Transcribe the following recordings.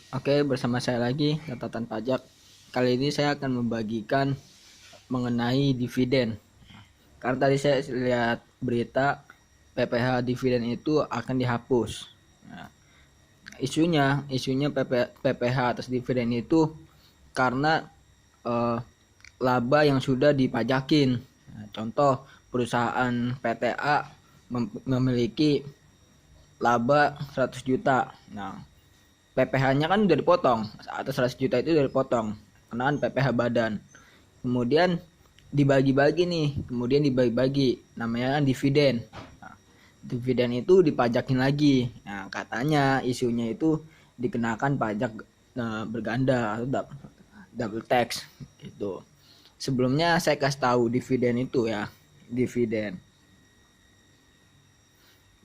Oke, bersama saya lagi catatan pajak. Kali ini saya akan membagikan mengenai dividen. Karena tadi saya lihat berita PPh dividen itu akan dihapus. Nah, isunya PPh atas dividen itu karena eh, laba yang sudah dipajakin. Nah, contoh perusahaan PTA memiliki laba 100 juta. Nah, PPh-nya kan udah dipotong, atas 100 juta itu udah dipotong, kenaan PPh badan. Kemudian dibagi-bagi nih, kemudian dibagi-bagi, namanya kan dividen. Nah, dividen itu dipajakin lagi. Nah, katanya isunya itu dikenakan pajak berganda atau double tax gitu. Sebelumnya saya kasih tahu dividen itu ya, dividen,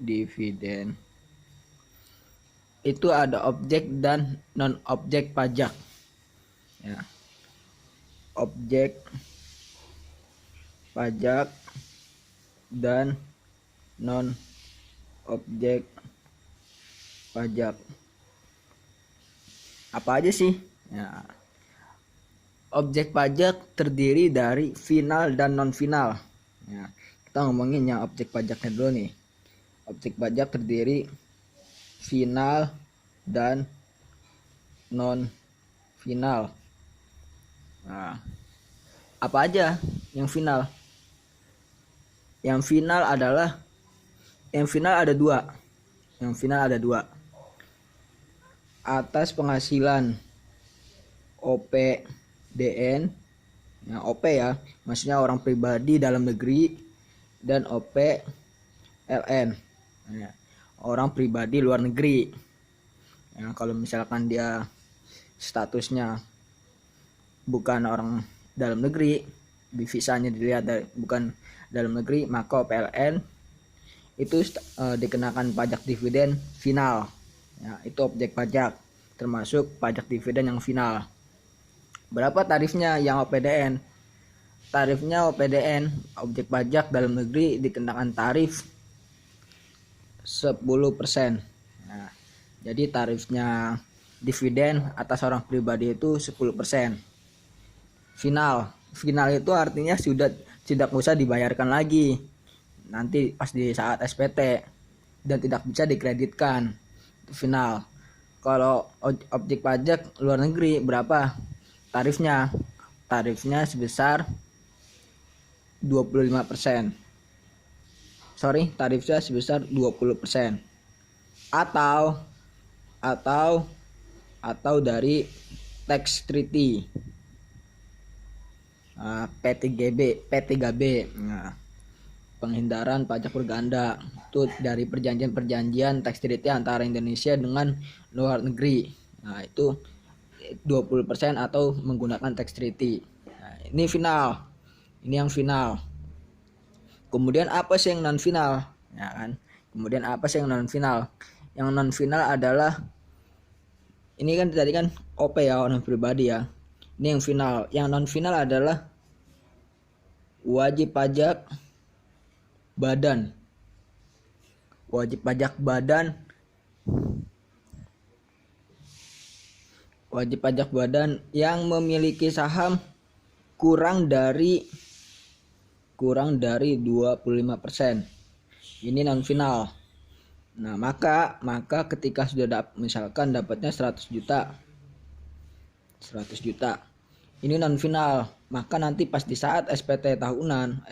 dividen itu ada objek dan non objek pajak ya. Objek pajak dan non objek pajak apa aja sih ya? Objek pajak terdiri dari final dan non final ya. Kita ngomongin yang objek pajaknya dulu nih. Objek pajak terdiri final dan non final. Nah, apa aja yang final? Yang final adalah yang final ada dua. Yang final ada dua. Atas penghasilan OPDN, ya, OP ya, maksudnya orang pribadi dalam negeri, dan OPLN, ya, orang pribadi luar negeri. Ya, kalau misalkan dia statusnya bukan orang dalam negeri, di visanya dilihat bukan dalam negeri, maka OPLN itu dikenakan pajak dividen final. Ya, itu objek pajak, termasuk pajak dividen yang final. Berapa tarifnya yang OPDN? Tarifnya OPDN, objek pajak dalam negeri, dikenakan tarif 10%. Nah, jadi tarifnya dividen atas orang pribadi itu 10%. Final itu artinya sudah tidak usah dibayarkan lagi nanti pas di saat SPT, dan tidak bisa dikreditkan. Itu final. Kalau objek pajak luar negeri berapa tarifnya? Tarifnya sebesar 25%. Tarifnya sebesar 20%. Atau dari tax treaty. P3B. Nah, penghindaran pajak berganda itu dari perjanjian tax treaty antara Indonesia dengan luar negeri. Nah, itu 20% atau menggunakan tax treaty. Nah, ini final. Ini yang final. Kemudian apa sih yang non final? Ya kan? Kemudian apa sih yang non final? Yang non final adalah ini kan tadi kan OP ya, orang pribadi ya. Ini yang final. Yang non final adalah wajib pajak badan. Wajib pajak badan. Wajib pajak badan yang memiliki saham kurang dari 25%. Ini non final. Nah, maka ketika sudah misalkan dapatnya 100 juta. Ini non final, maka nanti pas di saat SPT tahunan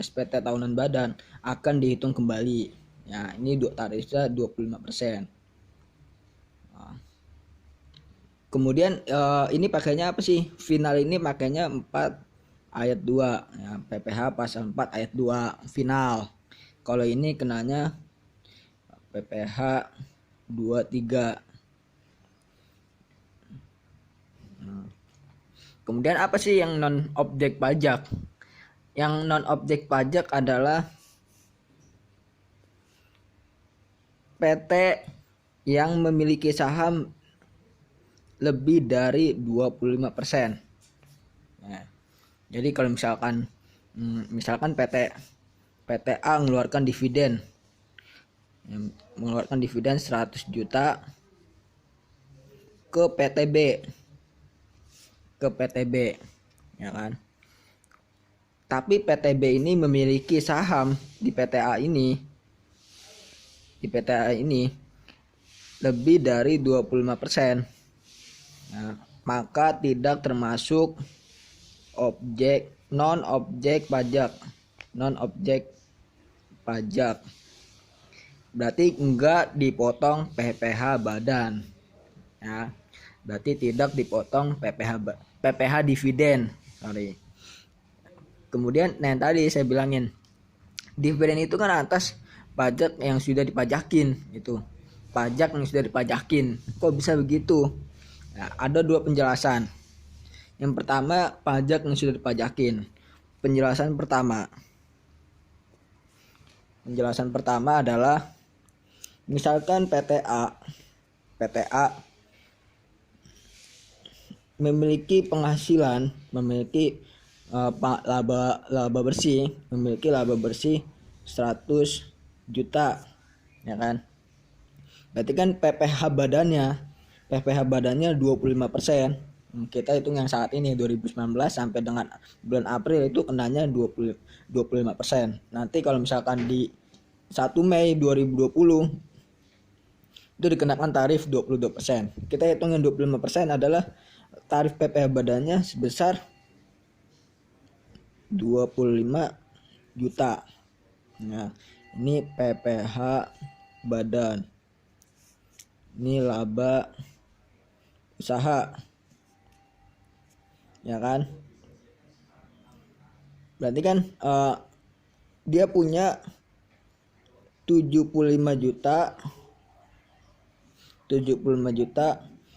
badan akan dihitung kembali. Ya, ini tarifnya 25%. Nah, kemudian ini pakainya apa sih? Final ini pakainya 4 ayat 2 ya, PPh pasal 4 ayat 2 final. Kalau ini kenanya PPh 23. Kemudian apa sih yang non objek pajak? Yang non objek pajak adalah PT yang memiliki saham lebih dari 25%. Nah, jadi kalau misalkan PTA mengeluarkan dividen 100 juta, ke PTB, ya kan. Tapi PTB ini memiliki saham di PTA ini, lebih dari 25%. Nah, maka tidak termasuk non objek pajak. Berarti enggak dipotong PPh badan. Ya. Berarti tidak dipotong PPh dividen. Sorry. Kemudian yang tadi saya bilangin, dividen itu kan atas pajak yang sudah dipajakin itu. Pajak yang sudah dipajakin. Kok bisa begitu? Nah, ada dua penjelasan. Yang pertama, pajak yang sudah dipajakin. Penjelasan pertama adalah misalkan PTA memiliki penghasilan, memiliki laba bersih 100 juta, ya kan. Berarti kan PPh badannya 25%. Kita hitung yang saat ini 2019 sampai dengan bulan April itu kenanya 25%. Nanti kalau misalkan di 1 Mei 2020 itu dikenakan tarif 22%. Kita hitung yang 25% adalah tarif PPh badannya sebesar 25 juta. Nah, ini PPh badan. Ini laba usaha. Ya kan? Berarti kan dia punya 75 juta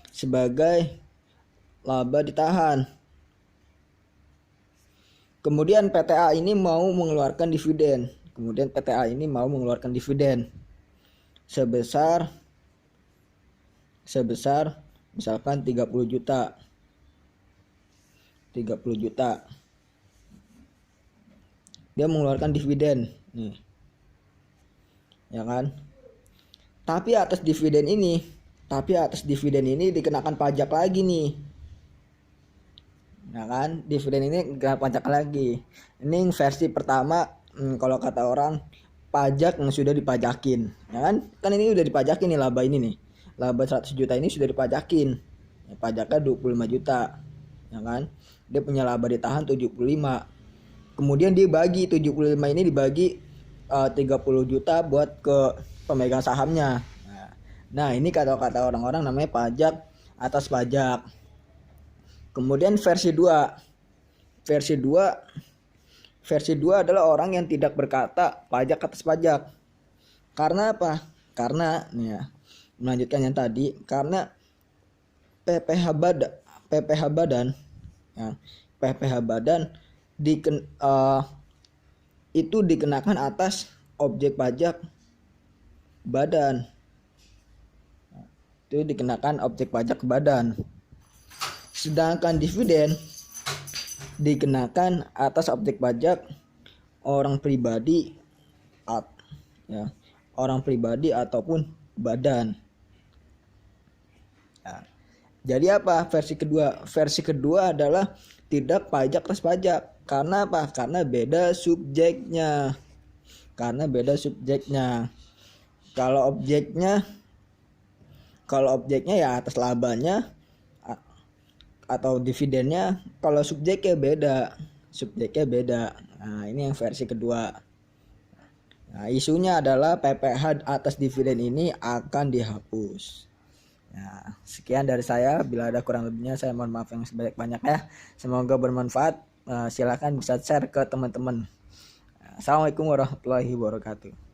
sebagai laba ditahan. Kemudian PTA ini mau mengeluarkan dividen. Sebesar misalkan 30 juta. Dia mengeluarkan dividen nih. Ya kan? Tapi atas dividen ini dikenakan pajak lagi nih. Ya kan? Dividen ini dikenakan pajak lagi. Ini versi pertama, kalau kata orang, pajak yang sudah dipajakin. Ya kan? Kan ini udah dipajakin nih laba ini nih. Laba 100 juta ini sudah dipajakin. Ya, pajaknya 25 juta. Ya kan? Dia punya laba ditahan 75. Kemudian dibagi 75 ini dibagi 30 juta buat ke pemegang sahamnya. Nah, ini kata-kata orang-orang namanya pajak atas pajak. Kemudian versi 2 adalah orang yang tidak berkata pajak atas pajak. Karena apa? Karena nih ya, melanjutkan yang tadi, karena PPh badan itu dikenakan atas objek pajak badan. Sedangkan dividen dikenakan atas objek pajak orang pribadi ataupun badan. Nah, jadi apa versi kedua? Versi kedua adalah tidak pajak atas pajak. Karena apa? Karena beda subjeknya. Kalau objeknya ya atas labanya atau dividennya. Kalau subjeknya beda. Nah, ini yang versi kedua. Nah, isunya adalah PPh atas dividen ini akan dihapus. Nah, sekian dari saya. Bila ada kurang lebihnya saya mohon maaf yang sebanyak-banyak ya. Semoga bermanfaat. Silakan bisa share ke teman-teman. Assalamualaikum warahmatullahi wabarakatuh.